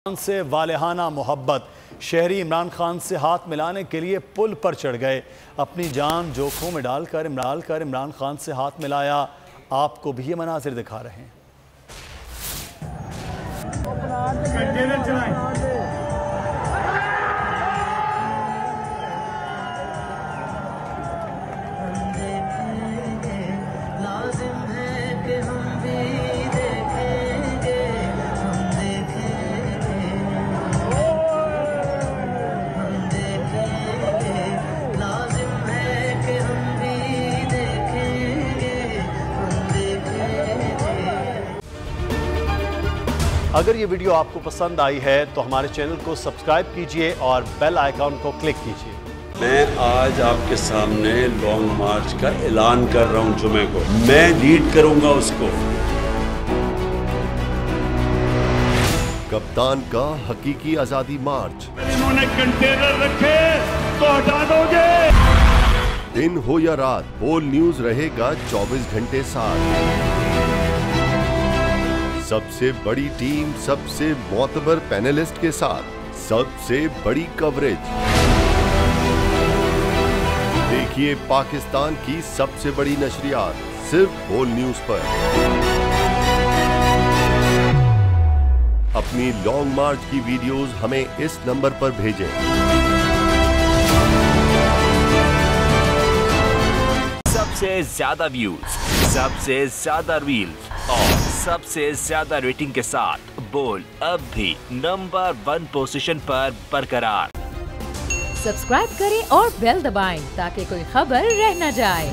खान से वालेहाना मोहब्बत। शहरी इमरान खान से हाथ मिलाने के लिए पुल पर चढ़ गए। अपनी जान जोखों में डालकर इमरान खान से हाथ मिलाया। आपको भी ये मनाजिर दिखा रहे हैं। अगर ये वीडियो आपको पसंद आई है तो हमारे चैनल को सब्सक्राइब कीजिए और बेल आइकॉन को क्लिक कीजिए। मैं आज आपके सामने लॉन्ग मार्च का ऐलान कर रहा हूं। जुमे को मैं लीड करूंगा उसको। कप्तान का हकीकी आजादी मार्च। इन्होंने कंटेनर रखे तो हटा दोगे। दिन हो या रात, बोल न्यूज रहेगा 24 घंटे साथ। सबसे बड़ी टीम, सबसे मोतबर पैनलिस्ट के साथ, सबसे बड़ी कवरेज। देखिए पाकिस्तान की सबसे बड़ी नशरियात सिर्फ बोल न्यूज पर। अपनी लॉन्ग मार्च की वीडियोस हमें इस नंबर पर भेजें। सबसे ज्यादा व्यूज, सबसे ज्यादा रील्स और सबसे ज्यादा रेटिंग के साथ बोल अब भी नंबर 1 पोजीशन पर बरकरार। सब्सक्राइब करें और बेल दबाएं ताकि कोई खबर रह न जाए।